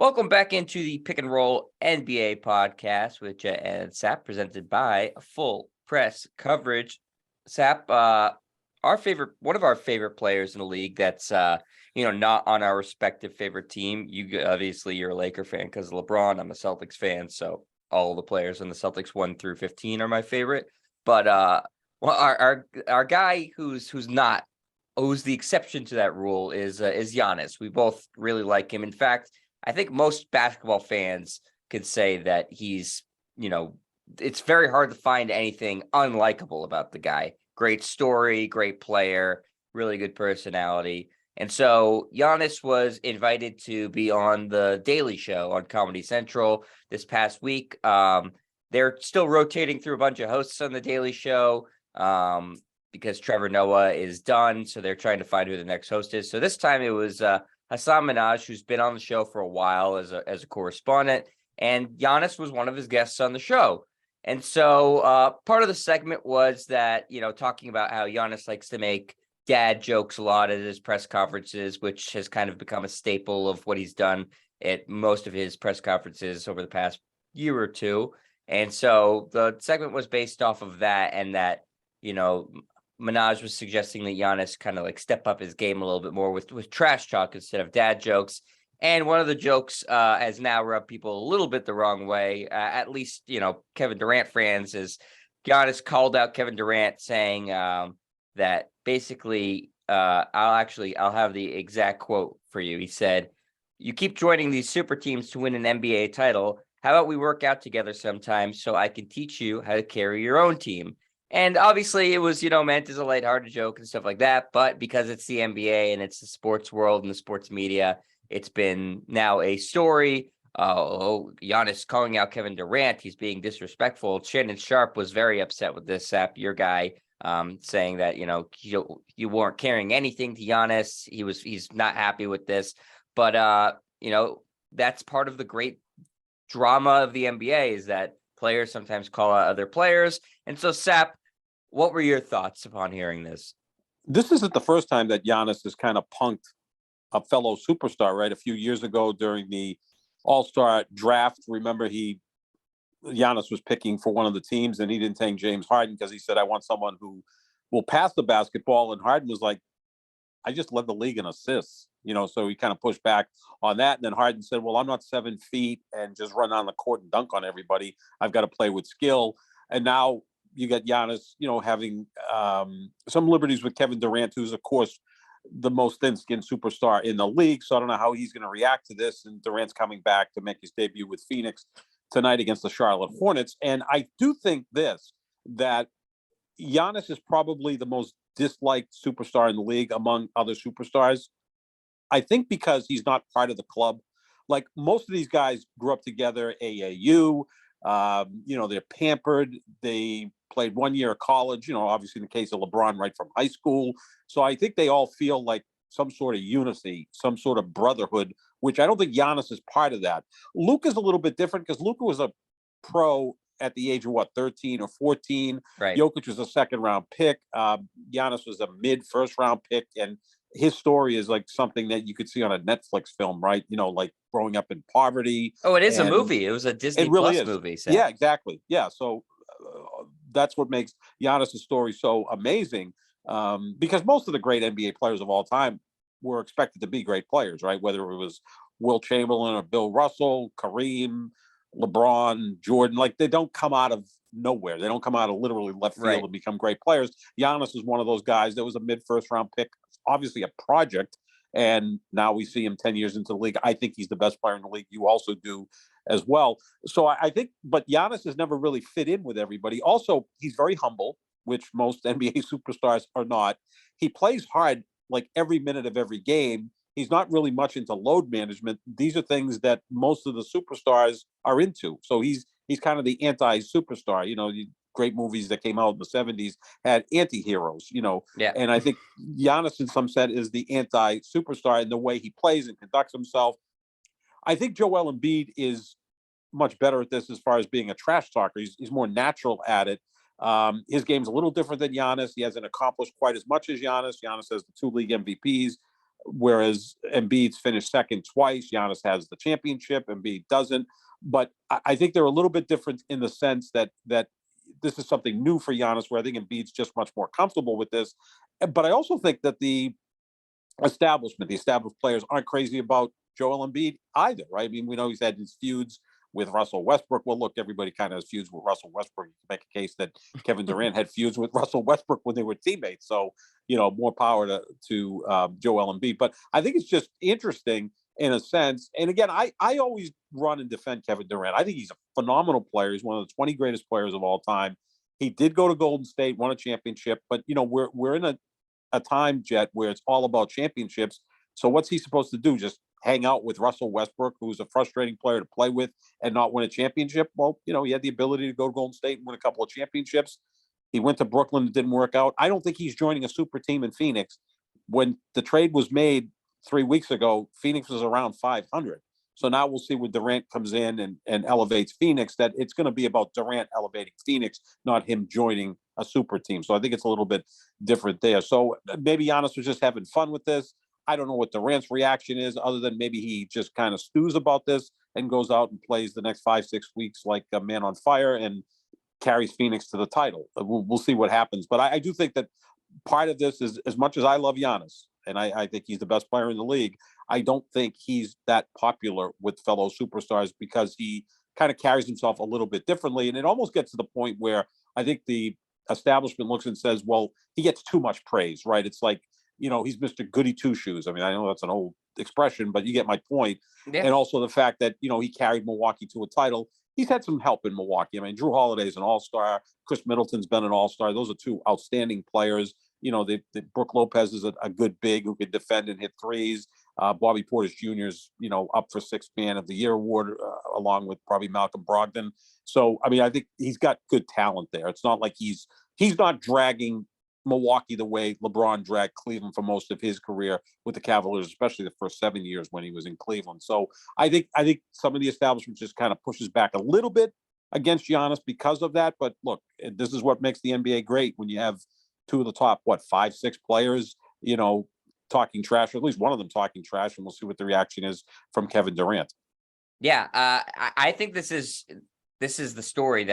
Welcome back into the Pick and Roll NBA podcast with Jet and Sap, presented by Full Press Coverage. Sap, one of our favorite players in the league that's not on our respective favorite team. You're a Laker fan because of LeBron. I'm a Celtics fan, so all the players in the Celtics 1 through 15 are my favorite. But our guy who's the exception to that rule is Giannis. We both really like him. In fact, I think most basketball fans could say that he's, it's very hard to find anything unlikable about the guy. Great story, great player, really good personality. And so Giannis was invited to be on the Daily Show on Comedy Central this past week. They're still rotating through a bunch of hosts on the Daily Show because Trevor Noah is done. So they're trying to find who the next host is. So this time it was Hassan Minhaj, who's been on the show for a while as a correspondent, and Giannis was one of his guests on the show. And so part of the segment was that, talking about how Giannis likes to make dad jokes a lot at his press conferences, which has kind of become a staple of what he's done at most of his press conferences over the past year or two. And so the segment was based off of that, and that, Minhaj was suggesting that Giannis kind of like step up his game a little bit more with trash talk instead of dad jokes. And one of the jokes has now rubbed people a little bit the wrong way. At least, Kevin Durant fans, is Giannis called out Kevin Durant saying that basically, I'll have the exact quote for you. He said, "You keep joining these super teams to win an NBA title. How about we work out together sometimes so I can teach you how to carry your own team?" And obviously it was, meant as a lighthearted joke and stuff like that. But because it's the NBA and it's the sports world and the sports media, it's been now a story. Giannis calling out Kevin Durant. He's being disrespectful. Shannon Sharp was very upset with this, Sap, your guy, saying that, you weren't carrying anything to Giannis. He's not happy with this. But, that's part of the great drama of the NBA, is that players sometimes call out other players. And so, Sap, what were your thoughts upon hearing this? This isn't the first time that Giannis has kind of punked a fellow superstar, right? A few years ago during the All-Star draft, remember Giannis was picking for one of the teams, and he didn't take James Harden because he said, "I want someone who will pass the basketball." And Harden was like, "I just led the league in assists." So he kind of pushed back on that. And then Harden said, "Well, I'm not 7 feet and just run on the court and dunk on everybody. I've got to play with skill." And now you got Giannis, having some liberties with Kevin Durant, who's, of course, the most thin-skinned superstar in the league. So I don't know how he's going to react to this. And Durant's coming back to make his debut with Phoenix tonight against the Charlotte Hornets. And I do think that Giannis is probably the most disliked superstar in the league among other superstars. I think because he's not part of the club. Like most of these guys grew up together, AAU, they're pampered. They played 1 year of college, obviously in the case of LeBron, right from high school. So I think they all feel like some sort of unity, some sort of brotherhood, which I don't think Giannis is part of that. Luka's a little bit different because Luka was a pro at the age of 13 or 14. Right. Jokic was a second round pick. Giannis was a mid first round pick. And his story is like something that you could see on a Netflix film, right? Like growing up in poverty. Oh, it is a movie. It was a Disney Plus movie. Sap. Yeah, exactly. Yeah. So that's what makes Giannis' story so amazing. Because most of the great NBA players of all time were expected to be great players, right? Whether it was Wilt Chamberlain or Bill Russell, Kareem, LeBron, Jordan, like they don't come out of nowhere. They don't come out of literally left field and become great players. Giannis is one of those guys that was a mid first round pick, obviously a project. And now we see him 10 years into the league. I think he's the best player in the league. You also do as well. So I think, but Giannis has never really fit in with everybody. Also, he's very humble, which most NBA superstars are not. He plays hard like every minute of every game. He's not really much into load management. These are things that most of the superstars are into. So he's kind of the anti-superstar. Great movies that came out in the 70s had anti-heroes, Yeah. And I think Giannis, in some sense, is the anti-superstar in the way he plays and conducts himself. I think Joel Embiid is much better at this as far as being a trash talker. He's more natural at it. His game's a little different than Giannis. He hasn't accomplished quite as much as Giannis. Giannis has the 2 league MVPs. whereas Embiid's finished second twice. Giannis has the championship, Embiid doesn't. But I think they're a little bit different in the sense that this is something new for Giannis, where I think Embiid's just much more comfortable with this. But I also think that the established players aren't crazy about Joel Embiid either, right? I mean, we know he's had his feuds with Russell Westbrook. Well, look, everybody kind of has feuds with Russell Westbrook. You can make a case that Kevin Durant had feuds with Russell Westbrook when they were teammates. So, more power to Joel Embiid. But I think it's just interesting in a sense. And again, I always run and defend Kevin Durant. I think he's a phenomenal player. He's one of the 20 greatest players of all time. He did go to Golden State, won a championship, but we're in a time, Jet, where it's all about championships. So what's he supposed to do? Just hang out with Russell Westbrook, who's a frustrating player to play with, and not win a championship? Well, he had the ability to go to Golden State and win a couple of championships. He went to Brooklyn, it didn't work out. I don't think he's joining a super team in Phoenix. When the trade was made 3 weeks ago, Phoenix was around 500. So now we'll see when Durant comes in and elevates Phoenix, that it's going to be about Durant elevating Phoenix, not him joining a super team. So I think it's a little bit different there. So maybe Giannis was just having fun with this. I don't know what Durant's reaction is, other than maybe he just kind of stews about this and goes out and plays the next 5-6 weeks like a man on fire and carries Phoenix to the title. We'll see what happens. But I do think that part of this is, as much as I love Giannis, and I think he's the best player in the league, I don't think he's that popular with fellow superstars because he kind of carries himself a little bit differently. And it almost gets to the point where I think the establishment looks and says, well, he gets too much praise, right? It's like, he's Mr. Goody Two-Shoes. I mean, I know that's an old expression, but you get my point. Yeah. And also the fact that, he carried Milwaukee to a title. He's had some help in Milwaukee. I mean, Drew Holiday's an all-star. Chris Middleton's been an all-star. Those are two outstanding players. Brooke Lopez is a good big who can defend and hit threes. Bobby Portis Jr. is, up for Sixth Man of the Year award, along with probably Malcolm Brogdon. So, I mean, I think he's got good talent there. It's not like he's not dragging Milwaukee the way LeBron dragged Cleveland for most of his career with the Cavaliers, especially the first 7 years when he was in Cleveland. So I think some of the establishment just kind of pushes back a little bit against Giannis because of that. But look, this is what makes the NBA great when you have two of the top, 5-6 players, talking trash, or at least one of them talking trash, and we'll see what the reaction is from Kevin Durant. Yeah, I think this is the story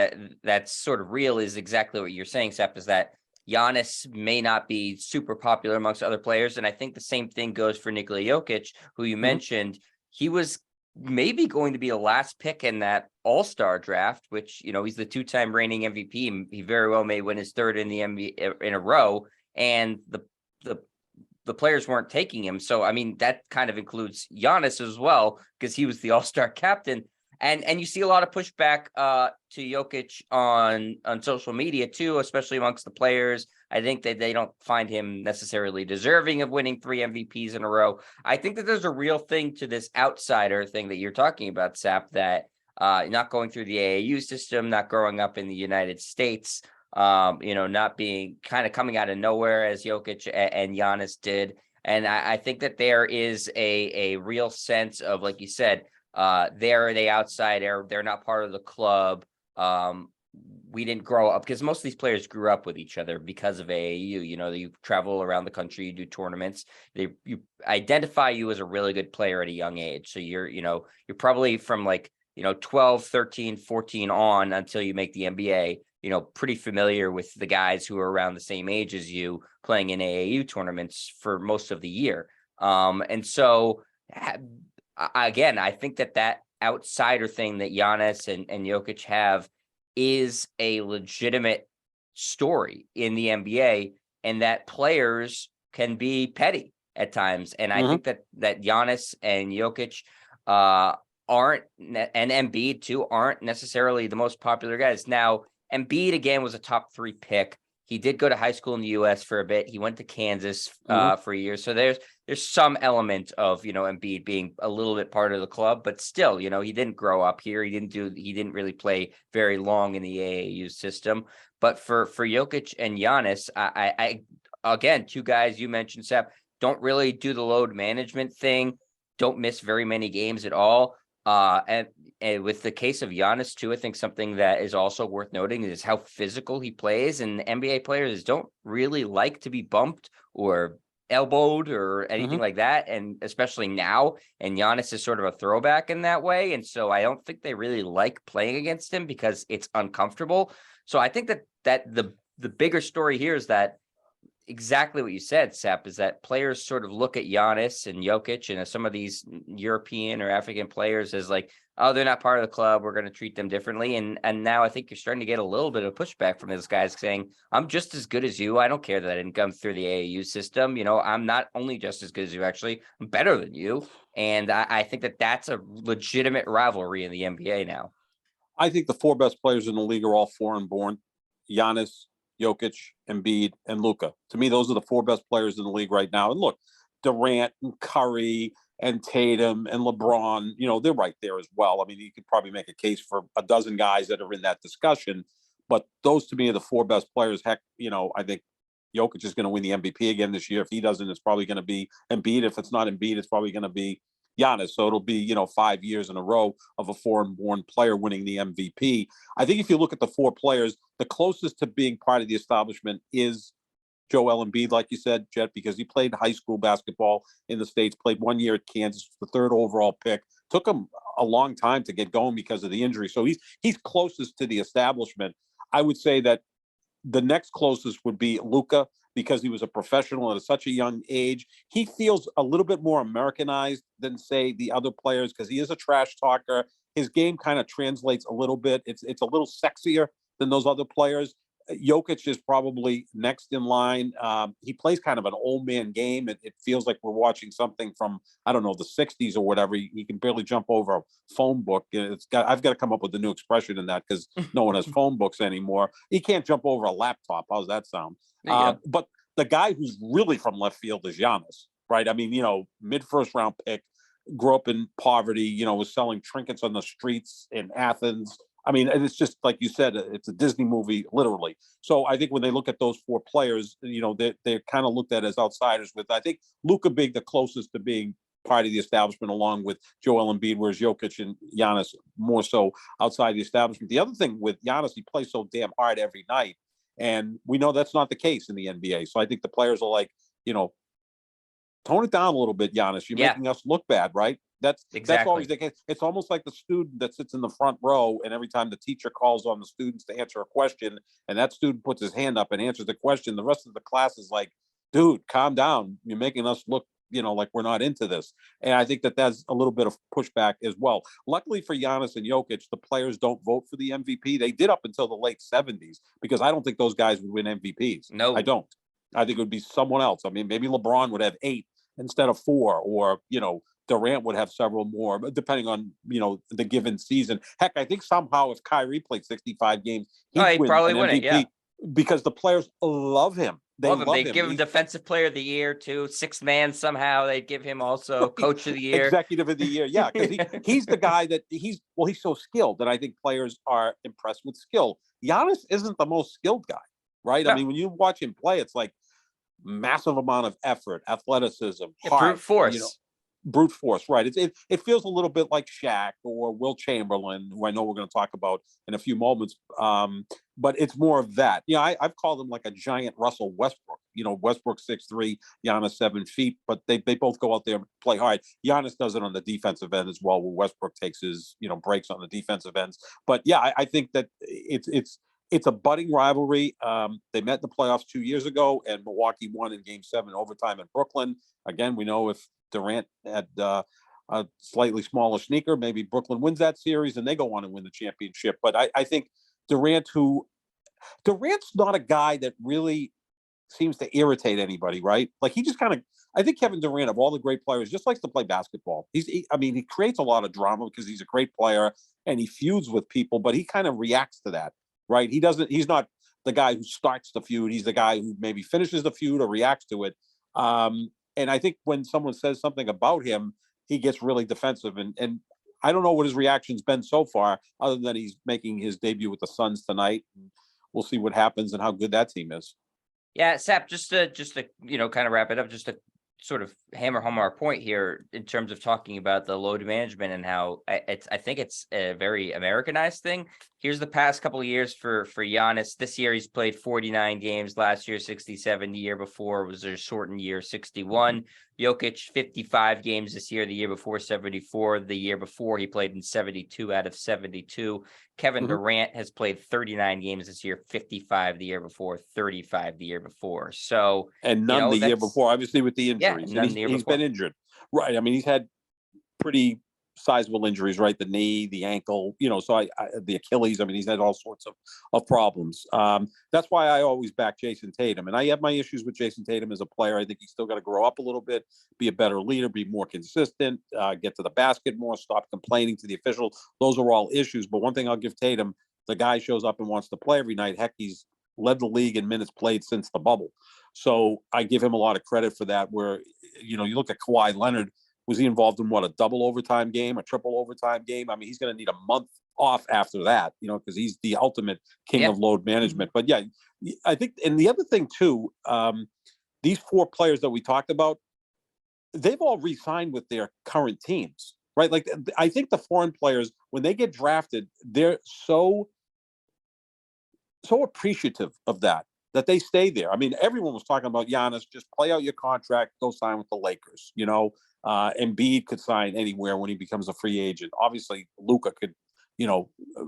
that's sort of real, is exactly what you're saying, Sep, is that Giannis may not be super popular amongst other players. And I think the same thing goes for Nikola Jokic, who you mentioned. He was maybe going to be the last pick in that all-star draft, which, he's the 2-time reigning MVP. And he very well may win his third in the NBA in a row. And the players weren't taking him. So, I mean, that kind of includes Giannis as well, because he was the all-star captain. And you see a lot of pushback to Jokic on social media too, especially amongst the players. I think that they don't find him necessarily deserving of winning 3 MVPs in a row. I think that there's a real thing to this outsider thing that you're talking about, Sap, that not going through the AAU system, not growing up in the United States, not being kind of coming out of nowhere as Jokic and Giannis did. And I think that there is a real sense of, like you said, they're the outsider. They're not part of the club. We didn't grow up, because most of these players grew up with each other because of AAU. You travel around the country, you do tournaments. You identify you as a really good player at a young age. So you're probably from 12, 13, 14 on until you make the NBA, pretty familiar with the guys who are around the same age as you playing in AAU tournaments for most of the year. And so again, I think that outsider thing that Giannis and Jokic have is a legitimate story in the NBA, and that players can be petty at times. And I think that Giannis and Jokic aren't, and Embiid too, aren't necessarily the most popular guys. Now, Embiid, again, was a top 3 pick. He did go to high school in the U.S. for a bit. He went to Kansas for a year. So there's some element of, Embiid being a little bit part of the club, but still, he didn't grow up here. He didn't really play very long in the AAU system. But for Jokic and Giannis, I again, 2 guys you mentioned, Seth, don't really do the load management thing, don't miss very many games at all. And with the case of Giannis too, I think something that is also worth noting is how physical he plays, and NBA players don't really like to be bumped or elbowed or anything Mhm. like that. And especially now, and Giannis is sort of a throwback in that way. And so I don't think they really like playing against him because it's uncomfortable. So I think that the bigger story here is that exactly what you said, Sep, is that players sort of look at Giannis and Jokic and some of these European or African players as like, oh, they're not part of the club. We're going to treat them differently. And now I think you're starting to get a little bit of pushback from those guys saying, I'm just as good as you. I don't care that I didn't come through the AAU system. I'm not only just as good as you, actually, I'm better than you. And I think that that's a legitimate rivalry in the NBA now. I think the four best players in the league are all foreign born: Giannis, Jokic, Embiid, and Luka. To me, those are the four best players in the league right now. And look, Durant and Curry and Tatum and LeBron, they're right there as well. I mean, you could probably make a case for a dozen guys that are in that discussion, but those to me are the four best players. Heck, I think Jokic is going to win the MVP again this year. If he doesn't, it's probably going to be Embiid. If it's not Embiid, it's probably going to be Giannis. So it'll be, 5 years in a row of a foreign-born player winning the MVP. I think if you look at the four players, the closest to being part of the establishment is Joel Embiid, like you said, Jet, because he played high school basketball in the States, played 1 year at Kansas, the third overall pick. Took him a long time to get going because of the injury. So he's closest to the establishment. I would say that the next closest would be Luka, because he was a professional at such a young age. He feels a little bit more Americanized than, say, the other players because he is a trash talker. His game kind of translates a little bit. It's a little sexier than those other players. Jokic is probably next in line. He plays kind of an old man game. It feels like we're watching something from, I don't know, the 60s or whatever. He can barely jump over a phone book. I've got to come up with a new expression in that because no one has phone books anymore. He can't jump over a laptop. How's that sound? But the guy who's really from left field is Giannis, right? I mean, mid-first round pick, grew up in poverty, was selling trinkets on the streets in Athens. I mean, it's just like you said, it's a Disney movie, literally. So I think when they look at those four players, they're kind of looked at as outsiders. With, I think, Luka being the closest to being part of the establishment, along with Joel Embiid, whereas Jokic and Giannis more so outside the establishment. The other thing with Giannis, he plays so damn hard every night, and we know that's not the case in the NBA. So I think the players are like, tone it down a little bit, Giannis. You're making us look bad, right? That's always the case. It's almost like the student that sits in the front row, and every time the teacher calls on the students to answer a question, and that student puts his hand up and answers the question, the rest of the class is like, dude, calm down. You're making us look, like we're not into this. And I think that that's a little bit of pushback as well. Luckily for Giannis and Jokic, the players don't vote for the MVP. They did up until the late 70s, because I don't think those guys would win MVPs. No, I don't. I think it would be someone else. I mean, maybe LeBron would have 8 instead of 4, or, Durant would have several more, but depending on, the given season. Heck, I think somehow if Kyrie played 65 games, he'd he'd win probably an win it. MVP, Yeah. because the players love him. They Love him. love They him. give him defensive player of the year too. Sixth man somehow. They'd give him also coach of the year. Executive of the year. Yeah, because he's the guy that he's so skilled that I think players are impressed with skill. Giannis isn't the most skilled guy, right? No. I mean, when you watch him play, it's like massive amount of effort, athleticism, brute force. Brute force, right? It feels a little bit like Shaq or Wilt Chamberlain, who I know we're going to talk about in a few moments. But it's more of that. I've called him like a giant Russell Westbrook. Westbrook 6'3", Giannis 7 feet, but they both go out there and play hard. Giannis does it on the defensive end as well, where Westbrook takes his breaks on the defensive ends. But yeah, I think that it's a budding rivalry. They met in the playoffs 2 years ago, and Milwaukee won in Game 7 overtime in Brooklyn. Again, we know if Durant had a slightly smaller sneaker, maybe Brooklyn wins that series and they go on and win the championship. But I think Durant's not a guy that really seems to irritate anybody, right? Like, he just kind of, I think Kevin Durant, of all the great players, just likes to play basketball. He creates a lot of drama because he's a great player and he feuds with people, but he kind of reacts to that, right? He's not the guy who starts the feud. He's the guy who maybe finishes the feud or reacts to it. And I think when someone says something about him, he gets really defensive. And I don't know what his reaction's been so far, other than he's making his debut with the Suns tonight. We'll see what happens and how good that team is. Yeah, Sap, just to kind of wrap it up, just to sort of hammer home our point here in terms of talking about the load management and how I think it's a very Americanized thing. Here's the past couple of years for Giannis. This year he's played 49 games. Last year 67. The year before was a shortened year, 61. Jokic 55 games this year. The year before 74. The year before he played in 72 out of 72. Kevin Durant has played 39 games this year, 55 the year before, 35 the year before. So and none the year before, obviously with the injuries. Yeah, and he's been injured, right? I mean, he's had pretty sizable injuries, right? The knee, the ankle, so the Achilles. I mean, he's had all sorts of problems. That's why I always back Jason Tatum. And I have my issues with Jason Tatum as a player. I think he's still got to grow up a little bit, be a better leader, be more consistent, get to the basket more, stop complaining to the officials. Those are all issues. But one thing I'll give Tatum, the guy shows up and wants to play every night. Heck, he's led the league in minutes played since the bubble. So I give him a lot of credit for that, where, you look at Kawhi Leonard. Was he involved in a double overtime game, a triple overtime game? I mean, he's going to need a month off after that, because he's the ultimate king of load management. But yeah, I think, and the other thing too, these 4 players that we talked about, they've all re-signed with their current teams, right? Like, I think the foreign players, when they get drafted, they're so appreciative of that they stay there. I mean, everyone was talking about Giannis, just play out your contract, go sign with the Lakers, Embiid could sign anywhere when he becomes a free agent. Obviously, Luka could,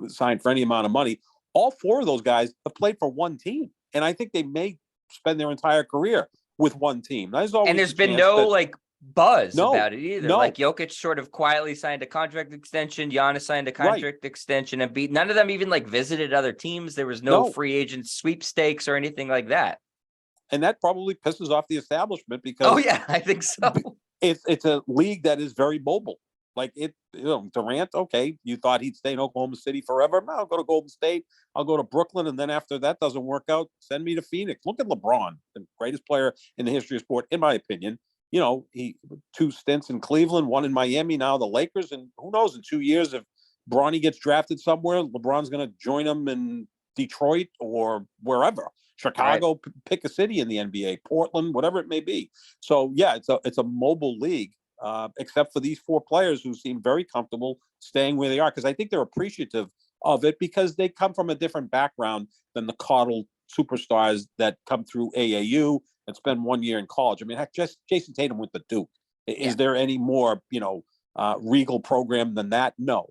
sign for any amount of money. All 4 of those guys have played for one team, and I think they may spend their entire career with one team. And there's been no buzz about it either. No. Like Jokic sort of quietly signed a contract extension. Giannis signed a contract extension, and none of them even visited other teams. There was no free agent sweepstakes or anything like that. And that probably pisses off the establishment because I think so. It's a league that is very mobile. Like Durant, okay, you thought he'd stay in Oklahoma City forever. No, I'll go to Golden State. I'll go to Brooklyn. And then after that doesn't work out, send me to Phoenix. Look at LeBron, the greatest player in the history of sport, in my opinion. He 2 stints in Cleveland, 1 in Miami, now the Lakers. And who knows, in 2 years, if Bronny gets drafted somewhere, LeBron's going to join him in Detroit or wherever. Chicago, pick a city in the NBA, Portland, whatever it may be. So yeah, it's a mobile league, except for these 4 players who seem very comfortable staying where they are, because I think they're appreciative of it because they come from a different background than the coddled superstars that come through AAU and spend 1 year in college. I mean, heck, just Jason Tatum went to Duke. Is there any more, regal program than that? No.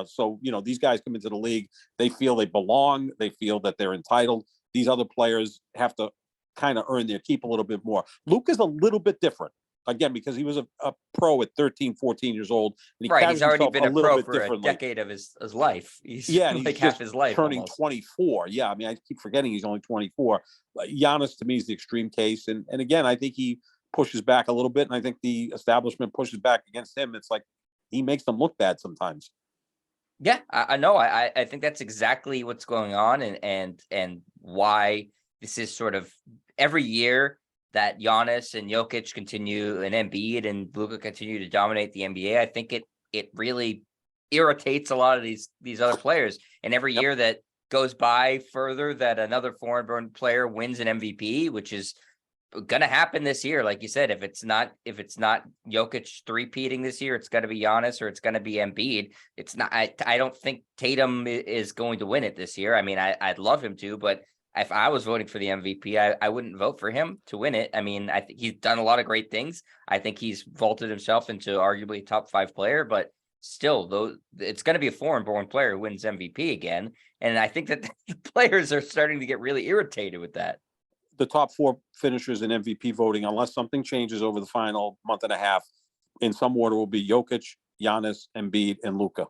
So these guys come into the league, they feel they belong, they feel that they're entitled. These other players have to kind of earn their keep a little bit more. Luke is a little bit different, again, because he was a pro at 13, 14 years old. And he's already been a pro for a decade of his life. He's like half his life. Turning almost. 24. Yeah, I mean, I keep forgetting he's only 24. But Giannis, to me, is the extreme case. And again, I think he pushes back a little bit, and I think the establishment pushes back against him. It's like he makes them look bad sometimes. Yeah, I know. I think that's exactly what's going on, and why this is sort of every year that Giannis and Jokic continue, and Embiid and Luka continue to dominate the NBA. I think it really irritates a lot of these other players. And every year that goes by further that another foreign-born player wins an MVP, which is gonna happen this year, like you said. If it's not Jokic three-peating this year, it's gonna be Giannis or it's gonna be Embiid. It's not. I don't think Tatum is going to win it this year. I mean, I'd love him to, but if I was voting for the MVP, I wouldn't vote for him to win it. I mean, I think he's done a lot of great things. I think he's vaulted himself into arguably a top 5 player, but still, though, it's going to be a foreign-born player who wins MVP again. And I think that the players are starting to get really irritated with that. The top 4 finishers in MVP voting, unless something changes over the final month and a half, in some order will be Jokic, Giannis, Embiid, and Luka.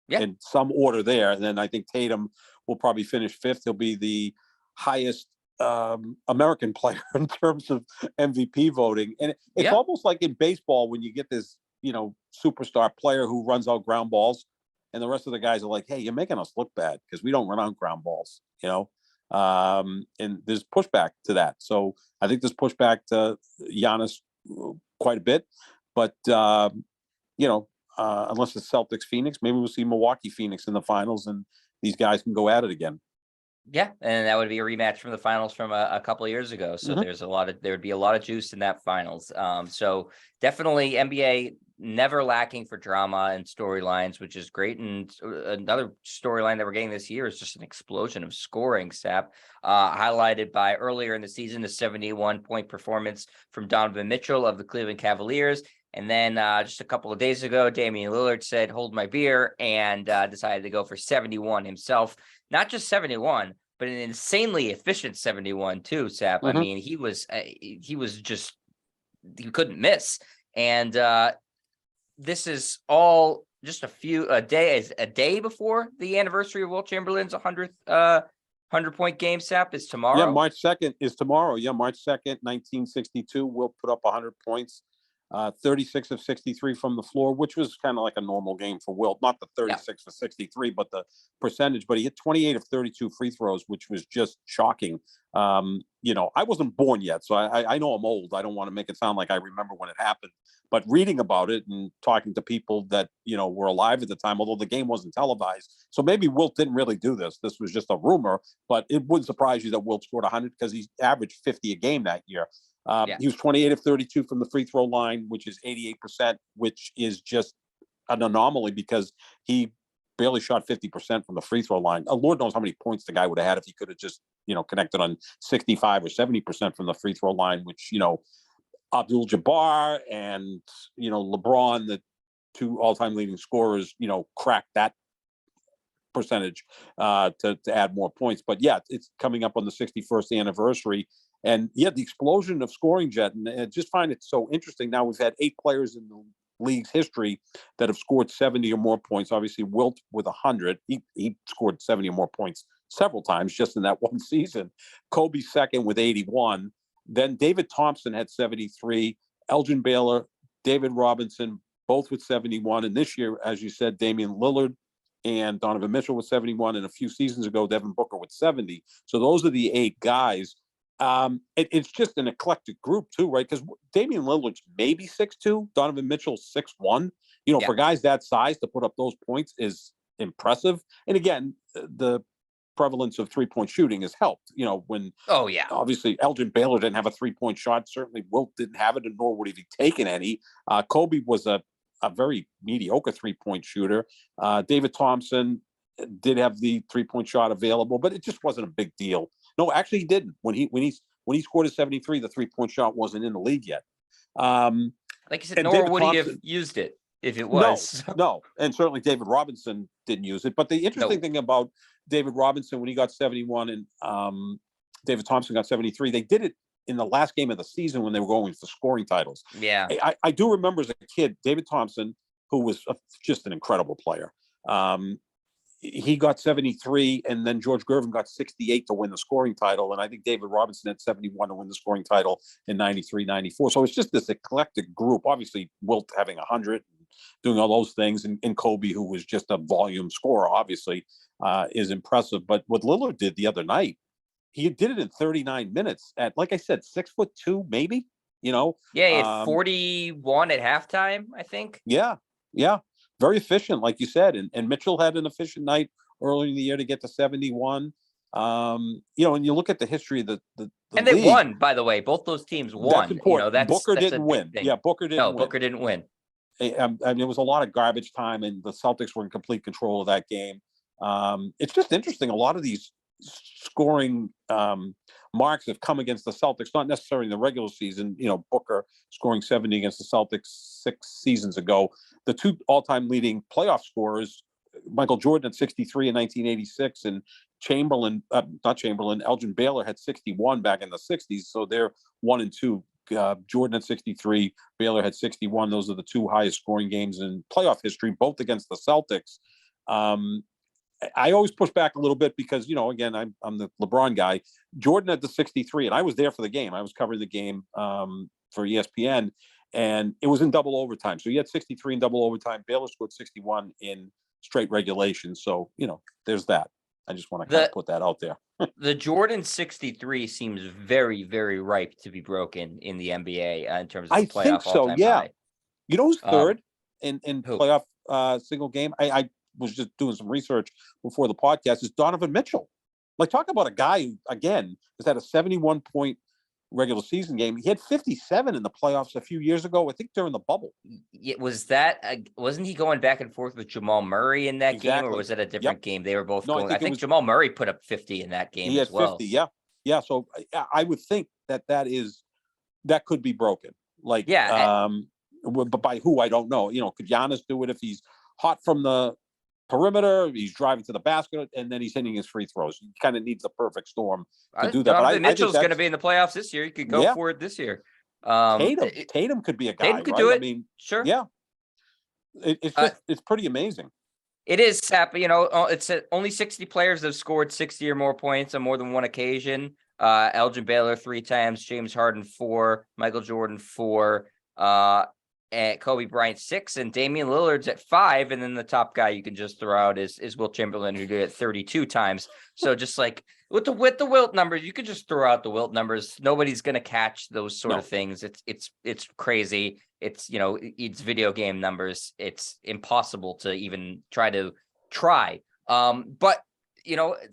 Yeah. In some order there. And then I think Tatum will probably finish 5th. He'll be the highest American player in terms of MVP voting. And it's almost like in baseball when you get this, superstar player who runs out ground balls, and the rest of the guys are like, hey, you're making us look bad because we don't run out ground balls, and there's pushback to that. So I think there's pushback to Giannis quite a bit, but unless it's Celtics Phoenix, maybe we'll see Milwaukee Phoenix in the finals and these guys can go at it again. Yeah, and that would be a rematch from the finals from a couple of years ago. So Mhm. there would be a lot of juice in that finals. So definitely NBA never lacking for drama and storylines, which is great. And another storyline that we're getting this year is just an explosion of scoring, Sap, highlighted by earlier in the season, the 71-point performance from Donovan Mitchell of the Cleveland Cavaliers. And then just a couple of days ago, Damian Lillard said, "Hold my beer," and decided to go for 71 himself. Not just 71, but an insanely efficient 71 too, Sap. I Mhm. mean, he was just, he couldn't miss. And this is all just a day before the anniversary of Wilt Chamberlain's 100-point game, Sap, is Yeah, tomorrow. March 2nd is tomorrow. Yeah, March 2nd, 1962. Wilt put up 100 points, 36 of 63 from the floor, which was kind of like a normal game for Wilt. Not the Yeah. 36 for 63, but the percentage. But he hit 28 of 32 free throws, which was just shocking. I wasn't born yet, so I know I'm old. I don't want to make it sound like I remember when it happened. But reading about it and talking to people that, were alive at the time, although the game wasn't televised. So maybe Wilt didn't really do this. This was just a rumor, but it wouldn't surprise you that Wilt scored 100 because he averaged 50 a game that year. Yeah. He was 28 of 32 from the free throw line, which is 88%, which is just an anomaly because he barely shot 50% from the free throw line. Lord knows how many points the guy would have had if he could have just, connected on 65 or 70% from the free throw line, which, Abdul-Jabbar and, LeBron, the two all-time leading scorers, cracked that percentage to add more points. But yeah, it's coming up on the 61st anniversary. And yeah, the explosion of scoring, Jet. And I just find it so interesting. Now we've had 8 players in the league's history that have scored 70 or more points. Obviously, Wilt with 100. He scored 70 or more points several times just in that one season. Kobe second with 81. Then David Thompson had 73. Elgin Baylor, David Robinson, both with 71. And this year, as you said, Damian Lillard and Donovan Mitchell with 71, and a few seasons ago, Devin Booker with 70. So those are the 8 guys. It's just an eclectic group too, right? Because Damian Lillard's maybe 6'2", Donovan Mitchell 6'1". Yeah. For guys that size to put up those points is impressive. And again, the prevalence of 3-point shooting has helped. When obviously Elgin Baylor didn't have a 3-point shot, certainly Wilt didn't have it, and nor would he have taken any. Kobe was a very mediocre 3-point shooter. David Thompson did have the 3-point shot available, but it just wasn't a big deal. No, actually, he didn't. When he scored a 73, the 3-point shot wasn't in the league yet. Like you said, nor would he have used it if it was. No, and certainly David Robinson didn't use it. But the interesting thing about David Robinson, when he got 71 and David Thompson got 73, they did it in the last game of the season when they were going for scoring titles. Yeah. I do remember as a kid, David Thompson, who was just an incredible player. He got 73, and then George Gervin got 68 to win the scoring title. And I think David Robinson had 71 to win the scoring title in 93, 94. So it's just this eclectic group. Obviously, Wilt having 100 and doing all those things, and Kobe, who was just a volume scorer, obviously, is impressive. But what Lillard did the other night, he did it in 39 minutes at, like I said, 6'2", maybe, Yeah, he had 41 at halftime, I think. Yeah. Very efficient, like you said. And Mitchell had an efficient night early in the year to get to 71. And you look at the history of the and league, they won, by the way. Both those teams won. That's important. Booker that's didn't win. thing. Yeah, Booker didn't win. Booker didn't win. And it was a lot of garbage time, and the Celtics were in complete control of that game. It's just interesting. A lot of these scoring marks have come against the Celtics, not necessarily in the regular season. Booker scoring 70 against the Celtics 6 seasons ago. The 2 all-time leading playoff scorers, Michael Jordan at 63 in 1986, and Elgin Baylor had 61 back in the 60s. So they're 1 and 2. Jordan at 63, Baylor had 61. Those are the 2 highest scoring games in playoff history, both against the Celtics. I always push back a little bit because, again, I'm the LeBron guy. Jordan had the 63, and I was there for the game. I was covering the game for ESPN, and it was in double overtime. So he had 63 in double overtime. Baylor scored 61 in straight regulation. So, there's that. I just want to kind of put that out there. The Jordan 63 seems very, very ripe to be broken in the NBA in terms of the playoff. I think so, yeah. High. Who's third in playoff single game? I was just doing some research before the podcast. Is Donovan Mitchell. Like, talk about a guy who, again, has had a 71-point regular season game. He had 57 in the playoffs a few years ago, I think during the bubble. It was that wasn't he going back and forth with Jamal Murray in that game, or Exactly. was it a different game? They were both No, going. I think was Jamal Murray put up 50 in that game he had as well. 50. Yeah. Yeah. So I would think that could be broken. Like, Yeah, but by who, I don't know. Could Giannis do it if he's hot from the perimeter, he's driving to the basket, and then he's hitting his free throws? He kind of needs the perfect storm to do that. Donovan But I Mitchell's going to be in the playoffs this year. He could go for it this year. Tatum could be a guy, Tatum could right? do it. I mean, sure. Yeah. It's pretty amazing. It is, Sap. It's only 60 players that have scored 60 or more points on more than one occasion. Elgin Baylor 3 times, James Harden 4, Michael Jordan 4, and Kobe Bryant 6, and Damian Lillard's at 5. And then the top guy you can just throw out is Wilt Chamberlain, who did it 32 times. So just like with the Wilt numbers, you could just throw out the Wilt numbers. Nobody's gonna catch those sort of things. It's crazy. It's video game numbers. It's impossible to even try. But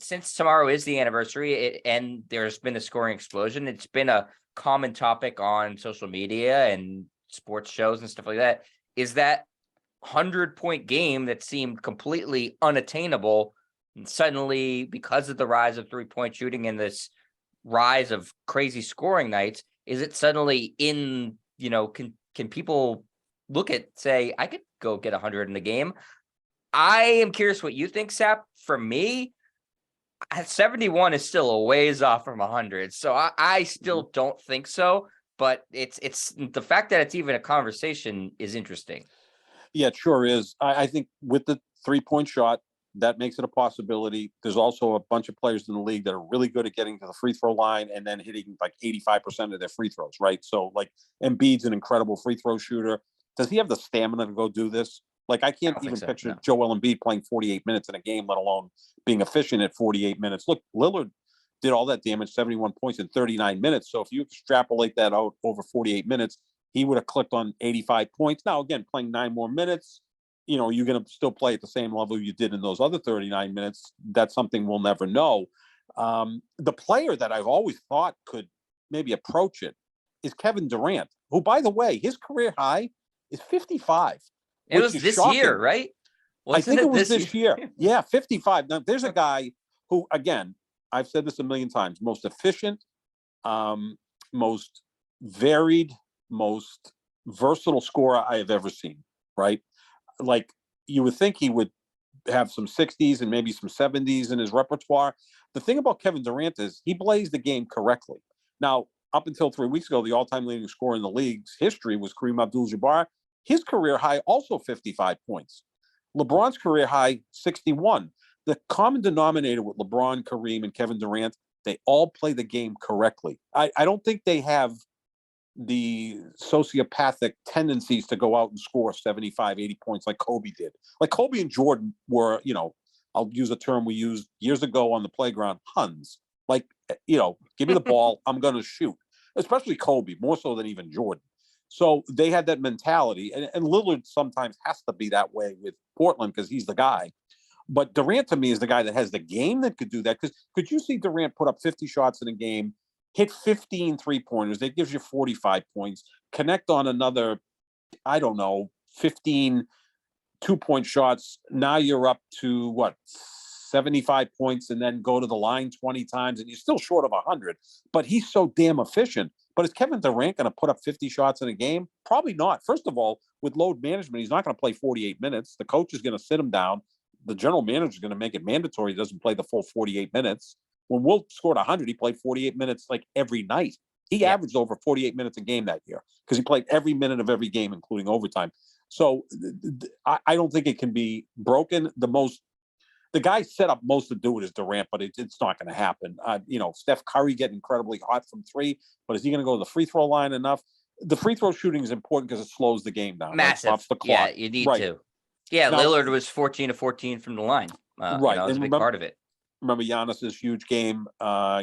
since tomorrow is the anniversary and there's been a scoring explosion, it's been a common topic on social media and sports shows and stuff like that, is that 100-point game that seemed completely unattainable. And suddenly, because of the rise of 3-point shooting and this rise of crazy scoring nights, is it suddenly can people say, I could go get 100 in the game? I am curious what you think, Sap. For me, 71 is still a ways off from 100. So I still don't think so. But it's the fact that it's even a conversation is interesting. Yeah, it sure is. I think with the 3-point shot, that makes it a possibility. There's also a bunch of players in the league that are really good at getting to the free throw line and then hitting like 85% of their free throws, right? So like Embiid's an incredible free throw shooter. Does he have the stamina to go do this? Like, I can't even picture Joel Embiid playing 48 minutes in a game, let alone being efficient at 48 minutes. Look, Lillard did all that damage, 71 points in 39 minutes. So if you extrapolate that out over 48 minutes, he would have clicked on 85 points. Now, again, playing 9 more minutes, you're going to still play at the same level you did in those other 39 minutes. That's something we'll never know. The player that I've always thought could maybe approach it is Kevin Durant, who, by the way, his career high is 55. It was this year, right? I think it was this year. Yeah, 55. Now, there's a guy who, again, I've said this a million times, most efficient, most varied, most versatile scorer I have ever seen, right? Like, you would think he would have some 60s and maybe some 70s in his repertoire. The thing about Kevin Durant is he plays the game correctly. Now, up until 3 weeks ago, the all-time leading scorer in the league's history was Kareem Abdul-Jabbar. His career high, also 55 points. LeBron's career high, 61. The common denominator with LeBron, Kareem, and Kevin Durant, they all play the game correctly. I don't think they have the sociopathic tendencies to go out and score 75, 80 points like Kobe did. Like Kobe and Jordan were, I'll use a term we used years ago on the playground, Huns. Like, give me the ball, I'm going to shoot. Especially Kobe, more so than even Jordan. So they had that mentality. And Lillard sometimes has to be that way with Portland because he's the guy. But Durant, to me, is the guy that has the game that could do that. Because could you see Durant put up 50 shots in a game, hit 15 3-pointers, that gives you 45 points, connect on another, 15 2-point shots. Now you're up to 75 points, and then go to the line 20 times, and you're still short of 100. But he's so damn efficient. But is Kevin Durant going to put up 50 shots in a game? Probably not. First of all, with load management, he's not going to play 48 minutes. The coach is going to sit him down. The general manager is going to make it mandatory. He doesn't play the full 48 minutes. When Wilt scored 100, he played 48 minutes like every night. He averaged over 48 minutes a game that year because he played every minute of every game, including overtime. So I don't think it can be broken. The guy set up most to do it is Durant, but it's not going to happen. Steph Curry getting incredibly hot from 3, but is he going to go to the free throw line enough? The free throw shooting is important because it slows the game down. Massive. Right? Stops the clock. Yeah, you need to. Yeah, now, Lillard was 14 to 14 from the line. Right. That was a big part of it. Remember Giannis's huge game,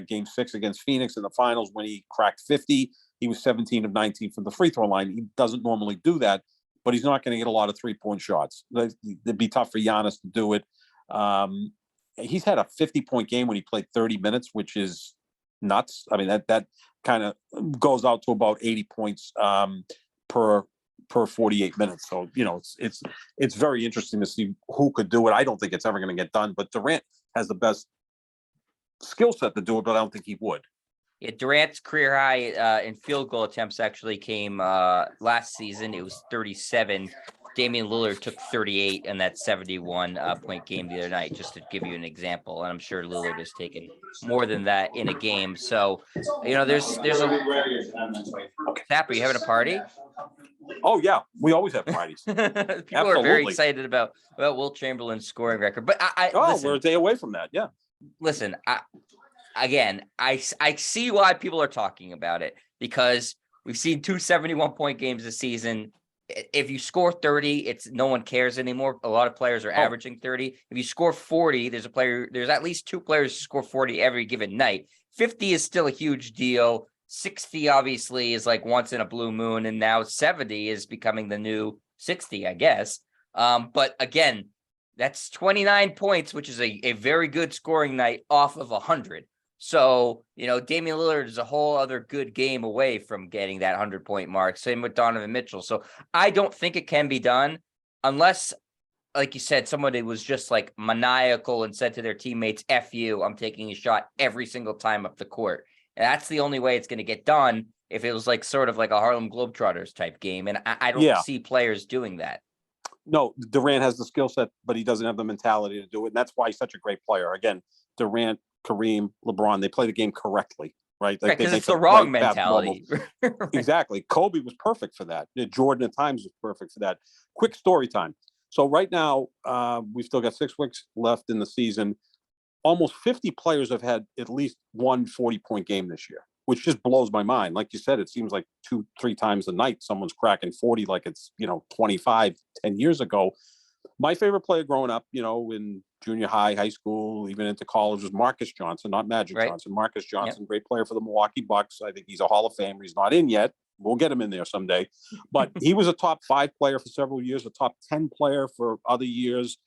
game 6 against Phoenix in the finals when he cracked 50. He was 17 of 19 from the free throw line. He doesn't normally do that, but he's not going to get a lot of 3-point shots. It'd be tough for Giannis to do it. he's had a 50-point game when he played 30 minutes, which is nuts. I mean, that kind of goes out to about 80 points per 48 minutes. So, it's very interesting to see who could do it. I don't think it's ever going to get done, but Durant has the best skill set to do it, but I don't think he would. Yeah, Durant's career high in field goal attempts actually came last season. It was 37. Damian Lillard took 38 in that 71 point game the other night, just to give you an example. And I'm sure Lillard has taken more than that in a game. So, there's a Tap, are you having a party? Oh yeah, we always have parties. People Absolutely. are very excited about Wilt Chamberlain's scoring record. But listen, we're a day away from that. Yeah. Listen, I see why people are talking about it, because we've seen 2 71-point games this season. If you score 30, no one cares anymore. A lot of players are averaging 30. If you score 40, there's at least 2 players who score 40 every given night. 50 is still a huge deal. 60 obviously is like once in a blue moon, and now 70 is becoming the new 60, I guess. But again, that's 29 points, which is a very good scoring night off of 100. So, Damian Lillard is a whole other good game away from getting that 100-point mark. Same with Donovan Mitchell. So I don't think it can be done unless, like you said, somebody was just like maniacal and said to their teammates, F you, I'm taking a shot every single time up the court. And that's the only way it's going to get done, if it was like sort of like a Harlem Globetrotters type game. And I don't see players doing that. No, Durant has the skill set, but he doesn't have the mentality to do it. And that's why he's such a great player. Again, Durant, Kareem, LeBron, they play the game correctly, right? Like, because it's the wrong mentality. Right. Exactly. Kobe was perfect for that. Jordan at times was perfect for that. Quick story time. So right now, we've still got 6 weeks left in the season. Almost 50 players have had at least one 40-point game this year, which just blows my mind. Like you said, it seems like 2-3 times a night someone's cracking 40 like it's, 25, 10 years ago. My favorite player growing up, in junior high, high school, even into college, was Marcus Johnson, not Magic Johnson. Marcus Johnson, great player for the Milwaukee Bucks. I think he's a Hall of Famer. He's not in yet. We'll get him in there someday. But he was a top 5 player for several years, a top 10 player for other years.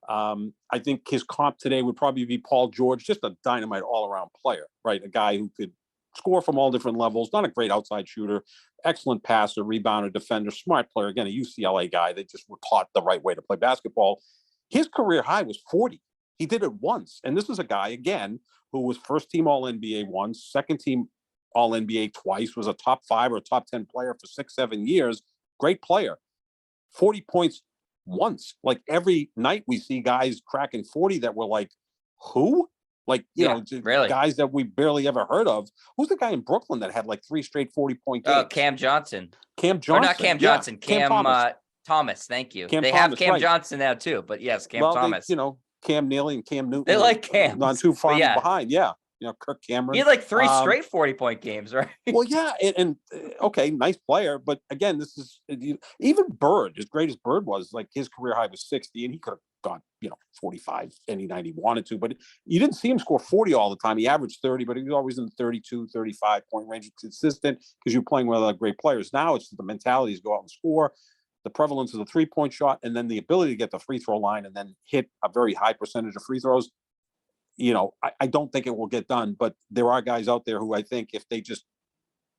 I think his comp today would probably be Paul George, just a dynamite all-around player, right? A guy who could score from all different levels, not a great outside shooter, excellent passer, rebounder, defender, smart player. Again, a UCLA guy. They just were taught the right way to play basketball. His career high was 40. He did it once. And this is a guy, again, who was first team All-NBA once, second team All-NBA twice, was a top 5 or top 10 player for 6-7 years. Great player. 40 points once. Like every night we see guys cracking 40 that were like, who? Like, really? Guys that we barely ever heard of. Who's the guy in Brooklyn that had like 3 straight 40-point games? Oh, Cam Johnson. Cam Johnson. Or not Cam Johnson. Cam Thomas. Thank you. They have Cam Johnson now too, but yes, Cam Thomas. Cam Neely and Cam Newton. They like Cam. Not too far behind. Yeah. Kirk Cameron. He had like 3 straight 40-point games, right? Well, yeah. And okay, nice player. But again, this is even Bird, as great as Bird was, like his career high was 60, and he could have gone, 45 any night he wanted to. But you didn't see him score 40 all the time. He averaged 30, but he was always in the 32, 35-point range. It's consistent because you're playing with other great players. Now it's the mentality is go out and score, the prevalence of the 3-point shot, and then the ability to get the free throw line and then hit a very high percentage of free throws. I don't think it will get done, but there are guys out there who I think if they just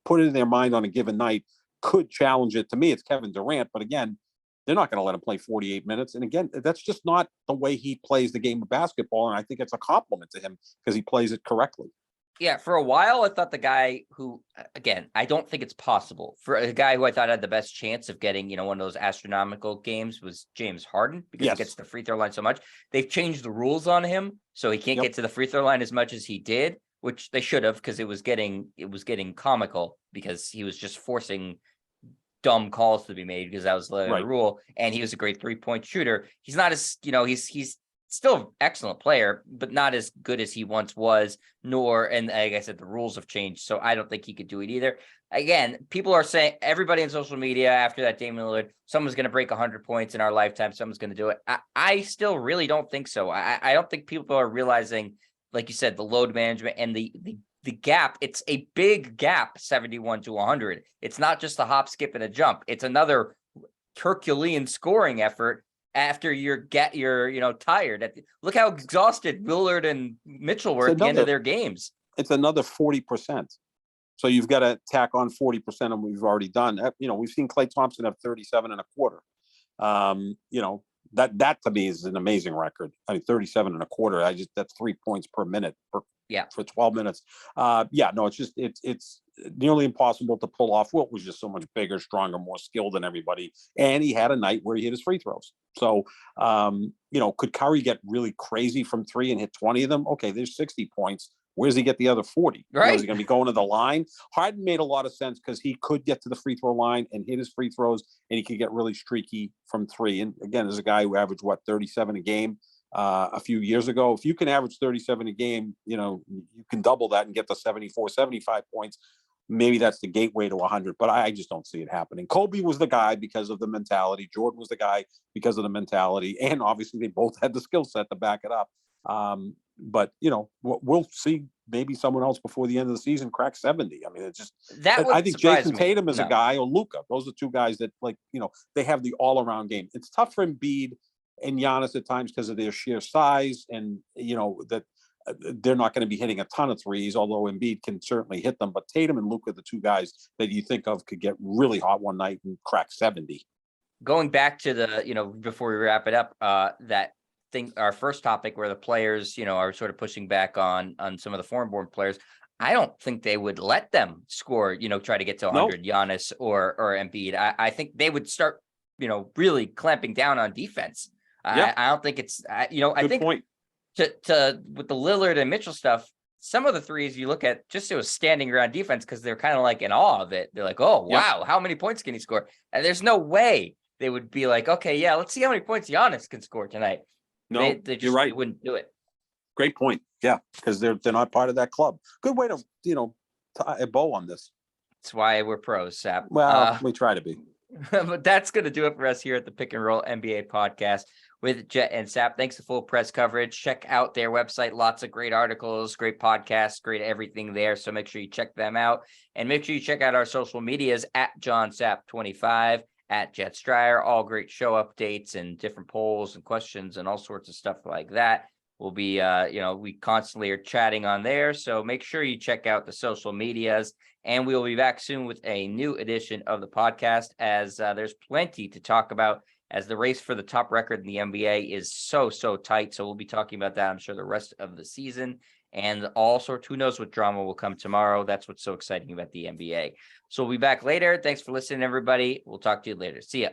put it in their mind on a given night could challenge it. To me, it's Kevin Durant, but again, they're not going to let him play 48 minutes. And again, that's just not the way he plays the game of basketball. And I think it's a compliment to him because he plays it correctly. Yeah, for a while, I thought the guy who, again, I don't think it's possible. For a guy who I thought had the best chance of getting, one of those astronomical games was James Harden, because he gets the free throw line so much. They've changed the rules on him, so he can't get to the free throw line as much as he did, which they should have, because it was getting comical, because he was just forcing dumb calls to be made, because that was the rule. And he was a great 3-point shooter. He's not as, he's still an excellent player, but not as good as he once was, and like I said, the rules have changed, so I don't think he could do it either. Again, people are saying, everybody on social media after that Damian Lillard, someone's going to break 100 points in our lifetime, someone's going to do it. I still really don't think so. I don't think people are realizing, like you said, the load management and the gap. It's a big gap, 71 to 100. It's not just a hop, skip, and a jump. It's another Herculean scoring effort after you're tired. Look how exhausted Lillard and Mitchell were at the end of their games. It's another 40%. So you've got to tack on 40% of what we've already done. We've seen Klay Thompson have 37 and a quarter. That to me is an amazing record. I mean, 37 and a quarter. That's 3 points per minute for 12 minutes. It's nearly impossible to pull off. Wilt was just so much bigger, stronger, more skilled than everybody. And he had a night where he hit his free throws. So, could Curry get really crazy from three and hit 20 of them? Okay, there's 60 points. Where does he get the other 40? Right. Is he going to be going to the line? Harden made a lot of sense because he could get to the free throw line and hit his free throws, and he could get really streaky from three. And again, there's a guy who averaged 37 a game a few years ago. If you can average 37 a game, you can double that and get to 74, 75 points. Maybe that's the gateway to 100, but I just don't see it happening. Kobe was the guy because of the mentality. Jordan was the guy because of the mentality. And obviously they both had the skill set to back it up. But we'll see maybe someone else before the end of the season crack 70. I mean, it's just I think Jason Tatum is a guy, or Luka. Those are two guys that they have the all around game. It's tough for Embiid and Giannis at times because of their sheer size, and that they're not going to be hitting a ton of threes, although Embiid can certainly hit them. But Tatum and Luka are the two guys that you think of could get really hot one night and crack 70. Going back to the before we wrap it up, our first topic where the players, are sort of pushing back on some of the foreign-born players. I don't think they would let them score, try to get to 100, nope. Giannis or Embiid. I think they would start, really clamping down on defense. Yep. I don't think it's, I think point. To with the Lillard and Mitchell stuff, some of the threes you look at just it was standing around defense because they're kind of like in awe of it. They're like, oh, wow, how many points can he score? And there's no way they would be like, okay, yeah, let's see how many points Giannis can score tonight. No, they just, you're right. They wouldn't do it. Great point. Yeah, because they're not part of that club. Good way to tie a bow on this. That's why we're pros, Sap. Well, we try to be. But that's going to do it for us here at the Pick and Roll NBA podcast with Jet and Sap. Thanks to Full Press Coverage. Check out their website. Lots of great articles, great podcasts, great everything there. So make sure you check them out. And make sure you check out our social medias at JohnSap25, at Jet Stryer. All great show updates and different polls and questions and all sorts of stuff like that. We'll be, we constantly are chatting on there. So make sure you check out the social medias. And we will be back soon with a new edition of the podcast as there's plenty to talk about as the race for the top record in the NBA is so tight. So we'll be talking about that, I'm sure, the rest of the season. And all sorts, who knows what drama will come tomorrow. That's what's so exciting about the NBA. So we'll be back later. Thanks for listening, everybody. We'll talk to you later. See ya.